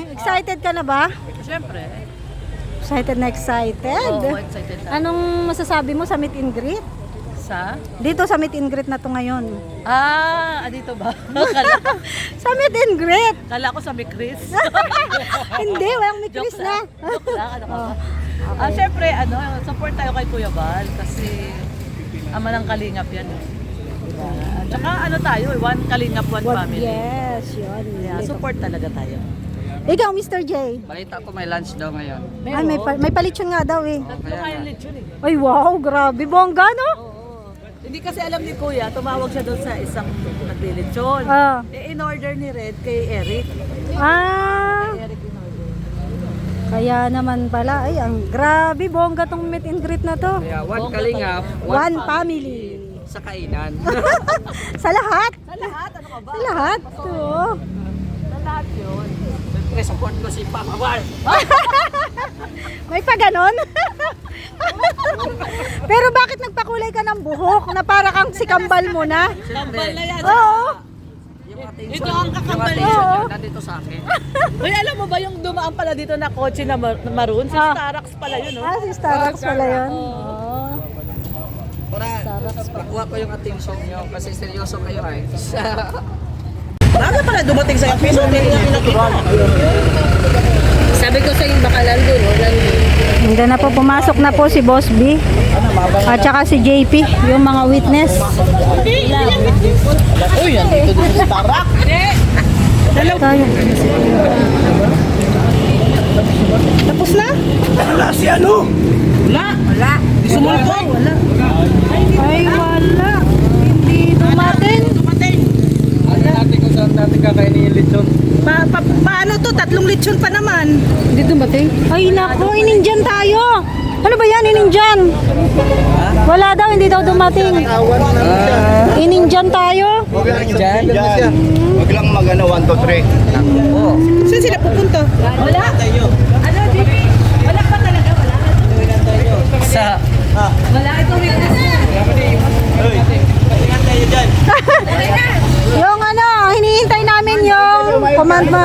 Excited ka na ba? Siyempre. Excited na excited? Oo, excited na. Anong masasabi mo sa meet and greet? Sa? Dito sa meet and greet na to ngayon. Dito ba? kala, Sa meet and greet! kala ko sa may Chris. Hindi, walang meet Joke Chris na. lang. Joke lang, ano ka ba? Okay. Siyempre, support tayo kay Kuya Val kasi ama ng kalingap yan. Diba? At saka tayo, one kalingap, one family. Yes, yun. Yeah, support talaga tayo. Ikaw, Mr. J. Balita ko may lunch daw ngayon. Ay, may palitsyon nga daw eh. Tatlo kayo lechon eh. Ay, wow, grabe. Bongga, no? Oo. Hindi kasi alam ni Kuya, tumawag siya doon sa isang naglilechon. Ah. In order ni Red kay Eric. Ah, Kay Eric in order. kaya naman pala. Ay, ang grabe. Bongga tong meet and greet na to. Kaya one kalingap, One family. sa kainan. Sa lahat. Sa lahat, ano ka ba? Sa lahat. Oo. Sa lahat yun. Siyempre, support ko si Papa Val. May pa ganon? Pero bakit nagpakulay ka ng buhok na para kang si kambal mo na? Kambal na yan. Oo. Yung attention, Ito ang kakambal yung attention niya. niya nandito sa akin. Uy, alam mo ba yung dumaan pala dito na kotse na maroon? Si Ah. Starax pala yun, no? Ah, si Starbucks pala yun. Oo. Para makuha ko yung attention niyo kasi seryoso kayo ay. Bago pala dumating sa piso, hindi niya pinaturan. Sabi ko sa yung baka nandun, o nandun. Hindi na po, pumasok na po si Boss B. At saka si JP, yung mga witness. Uy, nandito din si Starax. Tayo. Tapos na? Wala si ano? Wala. Sumunod ko? Wala. Ay, wala. Hindi dumating. Ano natin kung saan natin kakainin yung lechon? Paano to? 3 lechon pa naman. Hindi dumating? Ay, naku, ininjan tayo. Ano ba yan, ininjan? Wala daw, hindi daw dumating. Ininjan tayo. Diyan? Huwag lang mag-ano, 1, 2, 3. Saan sila pupunta? Wala. Ano, JP? Wala pa talaga, wala. Sa... Wala, ito witness. Yung ano, hinihintay namin yung command mo.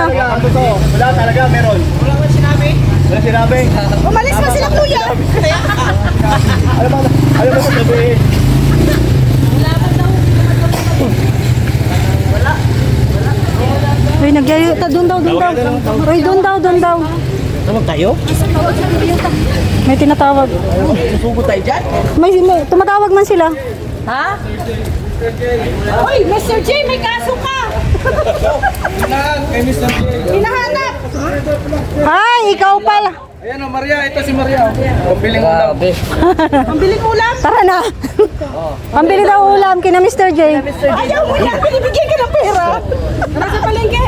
Wala talaga, meron. Wala sinabi? Wala sinabi? Umalis na sila, kuya. Ano ba sabihin? Uy, doon daw. Uy, doon daw. Tawag tayo? May tinatawag. Susugo tayo dyan? May tumatawag man sila. Ha? Uy, Mr. J, may kaso ka! Kay Mr. J. Hinahanap. Ay, ikaw pala. Ayan o, Maria. Ito si Maria. Pambiling ulam. Pambiling ulam? Tara na. Pambili daw ulam kina Mr. J. Ayaw mo yan, binibigyan ka ng pera. Tara sa palengke!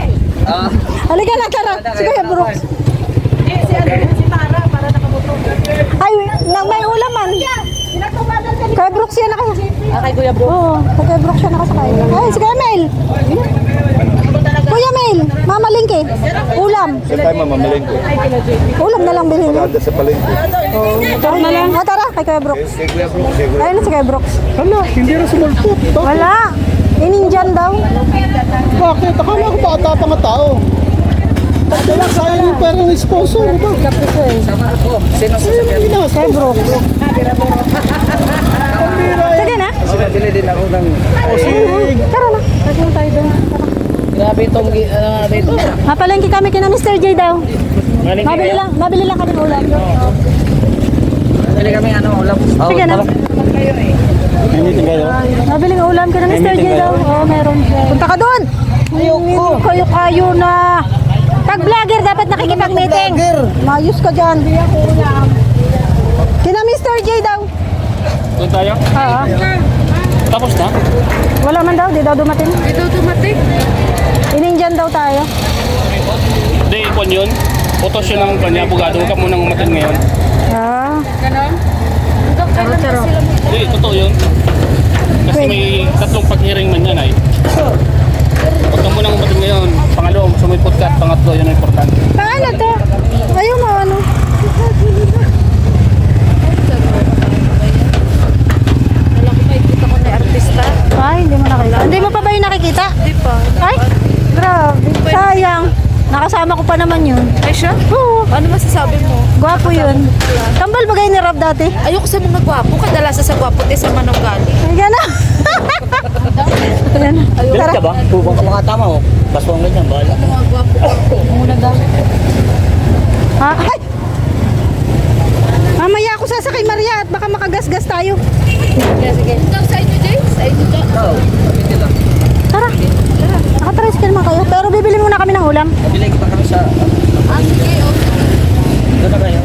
Halika na, tara. Sige, Brooks. Si Tara, para nakamotor. Ay, may ulam man. Kay Brooks yan nakasakay. Kay Kuya Bro. Oo, kay Brooks yan nakasakay. Ay, sige, Mel. Kuya Mel, mamalingke. Ulam. Saan tayo mamamalingko? Ulam na lang bilhin. Kada sa palengke. Tara na lang. Tara, kay Kuya Brooks. Kay Kuya Bro, kay Kuya. Ayun na si Kuya Brooks. Hala, hindi rin sumulpot. Wala. Ininjan daw. Bakit? Akala ko baka tatang tao. Kaya sayang yung pera ng sponsor. Sama ako. Sino sasakyan? Kay Brooks. Sige na. Kasi nabili din ako ng... Tara na. Tara tayo doon. Grabe itong... dito. Mapalengke kami kina Mr. J daw. Mabili lang kami ng ulam. Nabili kami ulam. Sige na. Hindi kayo. Mabili ng ulam kina Mr. J daw. Oo, meron siya. Punta ka doon. Ayoko. Kayo na. Pag vlogger dapat nakikipag-meeting. Mayos ka dyan. Kina Mr. J daw. Doon tayo? Oo. Tapos na? Wala man daw, di daw dumating. Di daw dumating. Ininjan daw tayo. Hindi, ikon yun. Putos yun ang kanya, abogado. Huwag ka munang umatin ngayon. Ah. Hindi, totoo yun. Kasi may 3 pag-hearing man yan ay. Huwag ka munang umatin ngayon. Pangalo, sumipot ka. At pangatlo, yun ang importante. Paano to? Ayaw mo ano. Ay, hindi mo nakikita. Hindi mo pa ba yung nakikita? Hindi pa. Ay, grabe. Sayang. Nakasama ko pa naman yun. Ay siya? Oo. Ano masasabi mo? Gwapo yun. Kambal ba kayo ni Rob dati? Ayoko sa mga gwapo. Kadalasan sa gwapo tayo sa manunggali. Ayan na. Ayan na. Tara. Ka ba? Pupang ka mga tama mo. Baswang ganyan, bahala. Mga gwapo. Muna daw. Ha? Ay! Mamaya ako sasakay Maria at baka makagasgas tayo. Sige. Ikaw sa inyo, Jay? Sa inyo ka? Oo, pwede lang. Tara. Nakatricycle naman kayo. Pero bibili muna kami ng ulam. Nabili kita kami sa... Ah, sige. Doon na kayo.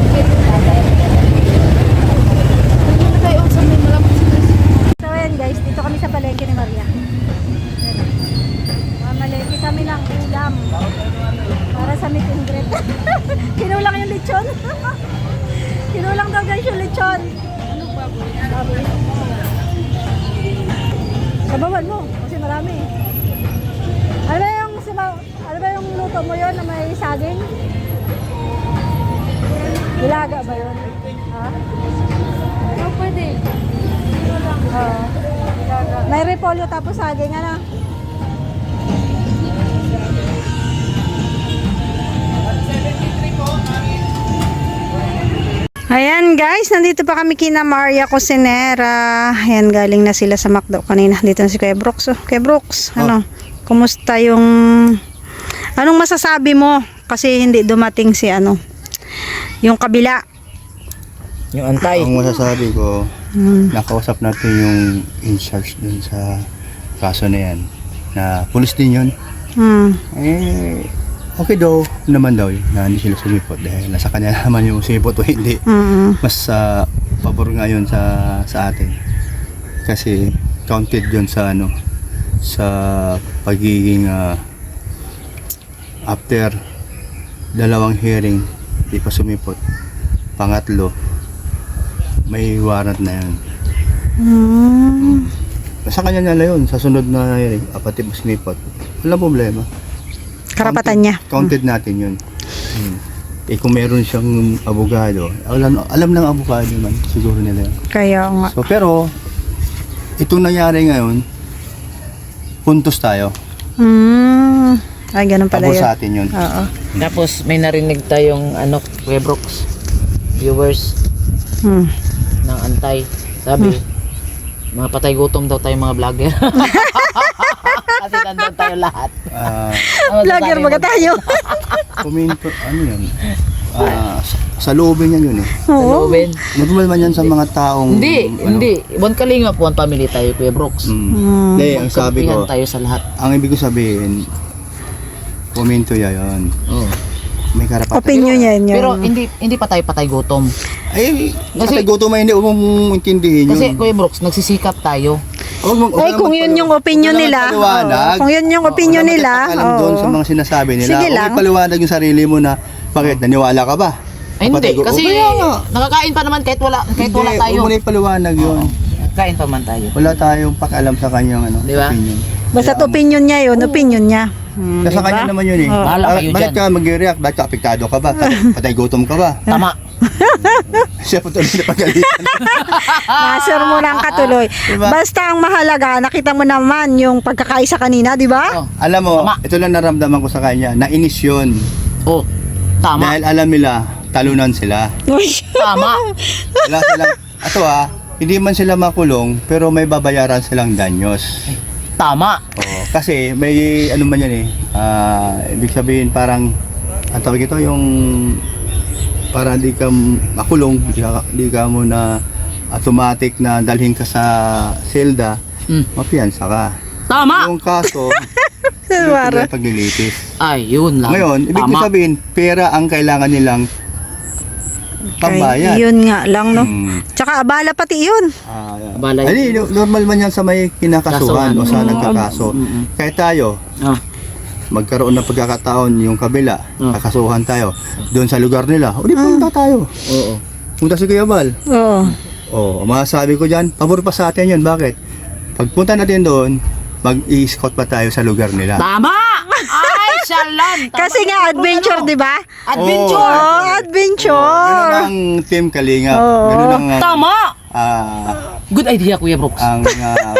Tayo sa may malapit sa So ayan guys, dito kami sa palengke ni Maria. Mamalengke kami ng ulam. Para sa meet and greet. Kinulang yung lechon. Kinulang daw guys yung lechon. Ano baboy? Sabawan mo, kasi marami. Ano ba yung luto mo yun na may saging? Ilaga ba yun? Ha? Oh, pwede. Oo. May repolyo tapos saging, ano? Ayan guys, nandito pa kami kina Maria Cosinera. Ayan, galing na sila sa McDo kanina. Dito na si Kuya Brooks. Oh, Kuya Brooks, ano? Kumusta yung... Anong masasabi mo? Kasi hindi dumating si ano, yung kabila. Yung antay. Ang masasabi ko, nakausap natin yung in charge dun sa kaso na yan. Na pulis din yun. Eh, okay daw naman daw na hindi sila sumipot dahil nasa kanya naman yung sumipot o hindi. Mas pabor nga yun sa atin. Kasi counted yun sa ano, sa pagiging after dalawang hearing di pa sumipot. Pangatlo, may warrant na yun. Sa kanya nila yun, sa sunod na hearing, apatid mo sumipot. Walang problema. Karapatan niya. Counted natin yun. Eh kung meron siyang abogado, alam ng abogado man, siguro nila yun. Kaya nga. So pero, itong nangyari ngayon, puntos tayo. Ay, ganun pala Pabor yun. sa atin yun. Oo. Tapos may narinig tayong ano, Kuya Brooks, viewers ng antay. Sabi, mga patay gutom daw tayong mga vlogger. Kasi nandun tayo lahat. Vlogger baga tayo. Komento, ano yan? Sa loobin yan yun eh. Oo. Ruben. Normal man yan sa mga taong... Hindi. Buwan kalinga po ang family tayo, Kuya Brooks. Hindi, ang sabi Magkampihan ko, tayo sa lahat. ang ibig ko sabihin, komento yan. Oo. May karapatan. Opinion niya yun. Pero hindi pa tayo patay gutom. Ay, kasi gutom ay hindi mong intindihin yun. Kasi Kuya Brooks, nagsisikap tayo. Ay, kung yun yung opinion nila. Kung yun yung opinion nila. Alam doon sa mga sinasabi nila. Sige lang. Paliwanag yung sarili mo na, bakit, naniwala ka ba? Ay, hindi. Kasi kaya nga. nakakain pa naman kahit wala tayo. Huwag mo na ipaliwanag yun. Kain pa man tayo. Wala tayong pakialam sa kanyang ano, Di ba? opinion. Basta opinion niya yun, opinion niya. Nasa kanya naman yun eh. Bahala kayo Bakit dyan. ka mag-react? Bakit ka apektado ka ba? Patay gutom ka ba? Tama. Siya po tuloy na pagalitan. Nasir mo lang katuloy. Diba? Basta ang mahalaga, nakita mo naman yung pagkakaisa kanina, di ba? Oh. Alam mo, Tama. ito lang naramdaman ko sa kanya. Nainis yun. Oh, tama. Dahil alam nila, talunan sila. Tama. Wala silang, hindi man sila makulong, pero may babayaran silang danyos. Tama. Oo, kasi may ano man yan eh. Ibig sabihin parang, ang tawag ito, yung para hindi ka makulong, hindi ka mo na automatic na dalhin ka sa selda, mapiyansa ka. Tama. Yung kaso, Silwara. yung paglilitis. Ay, yun lang. Ngayon, ibig Tama. sabihin, pera ang kailangan nilang pambayad. Yun nga lang, no? Mm. Tsaka abala pati yun. Balay. Ay, normal man yan sa may kinakasuhan o sa nagkakaso. Kahit tayo, Ah. magkaroon ng pagkakataon yung kabila, kakasuhan tayo doon sa lugar nila. O di punta tayo. Oo. Punta si Kuya Bal. Oo. O, masasabi ko dyan, pabor pa sa atin yun. Bakit? Pagpunta natin doon, mag-i-scout pa tayo sa lugar nila. Tama! Ay, shalom! Tama Kasi yun, nga, bro, adventure, ano? di ba? Adventure! Oo, Ganun adventure. ang Team Kalingap. Oo. Ganun ang Tama! ah, Good idea, Kuya Brooks. ang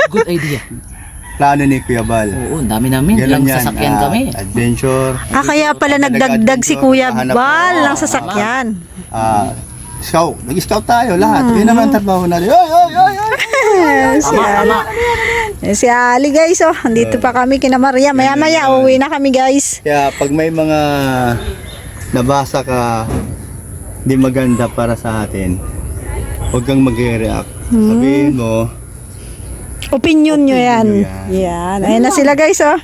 Good idea. plano ni Kuya Bal. Oo, ang dami namin. Ilang sasakyan kami. Adventure. Kaya pala nagdagdag si Kuya Bal ng sasakyan. Scout. Nag-scout tayo lahat. Yun naman trabaho natin. Oy! Si Ali. Si Ali guys, oh. Andito pa kami kina Maria. Maya-maya, uwi na kami guys. Kaya pag may mga nabasa ka di maganda para sa atin, huwag kang mag-react. Sabihin mo, Opinion nyo yan. Yan. Ayan na sila guys, oh.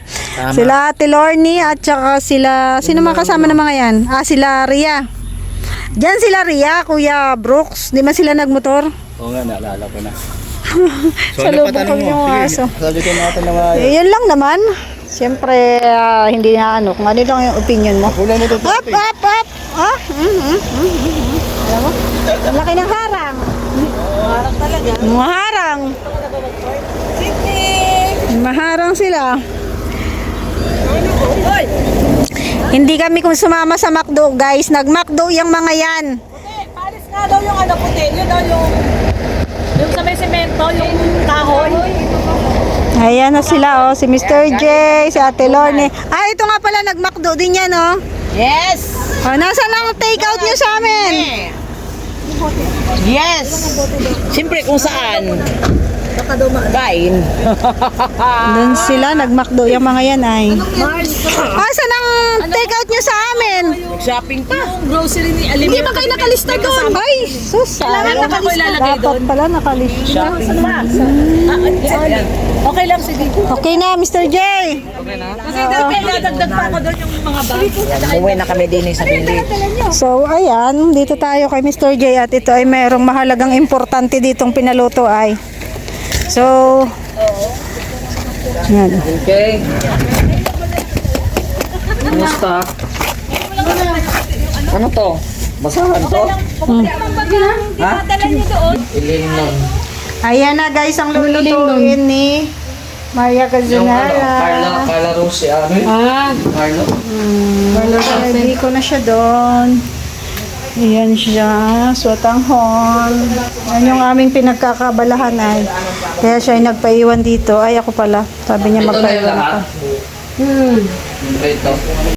Sila Ate Lorne at saka sila, sino mga kasama ng mga yan? Sila Ria. Diyan sila Ria, Kuya Brooks. Di man sila nagmotor? oo nga, naalala ko na. Sa lubong ko yung aso. Sabi ko natin na nga. Yun lang naman. Siyempre, hindi na ano. Kung ano lang yung opinion mo. Kulay nito. Up! Alam mo? Ang laki ng harang. Maharang talaga. Maharang. Maharang sila. Hindi kami kung sumama sa McDo, guys. Nag-McDo yung mga yan. Paris nga daw yung ano puti. Yun daw yung sa may semento, yung kahoy. Ayan na sila, oh. Si Mr. J, si Ate Lorne. Ito nga pala, nag-McDo din yan, oh. Yes! Nasaan ang take-out nyo sa amin? Yes! Siyempre kung saan. Kain. Doon sila, nag-McDo yung mga yan, ay. Saan ang take-out nyo sa amin? Shopping pa. Yung grocery ni Alim. Hindi ba kayo nakalista doon? Ay, sus. Kailangan ako ilalagay Dapat doon. pala nakalista. Shopping pa. Okay lang, sige. Okay na, Mr. J. Kasi dadagdag pa ako doon yung mga bag. Umuwi na kami din sa village. So, ayan, dito tayo kay Mr. J at ito ay mayroong mahalagang importante ditong pinaluto ay. So, yan. Okay. Kumusta? Ano to? Basahan to? Ha? Ilim lang. Ayan na guys, ang lulutuin ni Maria Yung Cazonara. Carla Rose, ano yun? Carlo? Ready ko na siya doon. Ayan siya, swatanghon. Yan yung aming pinagkakabalahan ay. Kaya siya ay nagpaiwan dito. Ay, ako pala. Sabi niya Ito na yung magpaiwan lahat. pa. Ito.